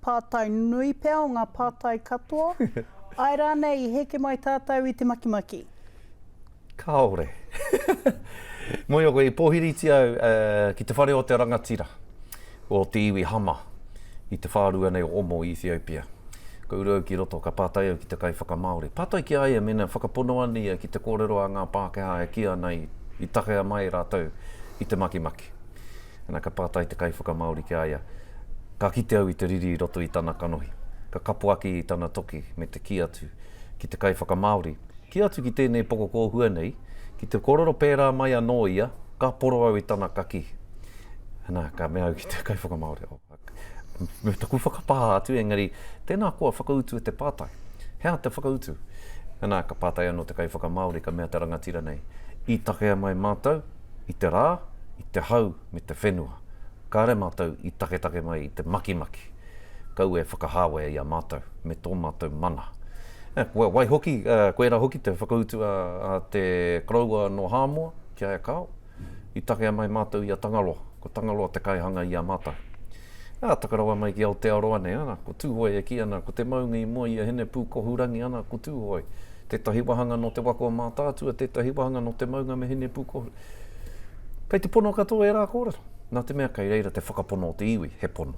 pātai nui pea o ngā pātai katoa. Ai rānei i heke mai tātou i te makimaki. Kāore. Moi o koe i pōhiriti au ki te whare o te rangatira o te iwi Hama i te whārua nei o Omo i Ethiopia. Ko urau ki roto ka pātai au ki te kai whakamāori. Pātai ki aia mena whakapono ani ki te kōrero a ngā Pākehā e kia nei i takea mai rātou i te makimaki. Ana ka pātai te kai whakamāori ki aia. Ka kite au i te riri roto i tana kanohi. Ka kapu aki i tana toki me te ki atu ki te kai whakamāori. Ki atu ki tēnei poko kōhua nei, ki te kōrero pērā mai anō ia, ka poro au i tana kaki. Hana, ka mea au ki te kai whakamāori. Me taku whakapaha atu, engari, tēnā koa whakautu e te pātai. Hea te whakautu. Hana, ka pātai anō te kai whakamāori, ka mea te rangatira nei. I takea mai mātou, i te rā, i te hau, me te whenua. Ka re mātou, i take mai, i te makimaki. Kau e whakahāwe i a mātou, me tō mātou mana. Wai hoki, koe rā hoki te whakautu a te karaua no Hāmoa, ki aia kao. I takea mai mātou i a Tangaloa, ko Tangaloa te kaihanga i a mātou. Takarawa mai ki Aotearoa nei, ana, ko tūhoi e ki ana, ko te maunga i mua i a hene pū kohurangi ana, ko tūhoi. Tētahi wahanga no te wako mātātua, tētahi wahanga no te maunga me hene pū kohurangi. Kei te pono katoa e rā kōrero. Nā te mea kei reira te whakapono o te iwi, he pono.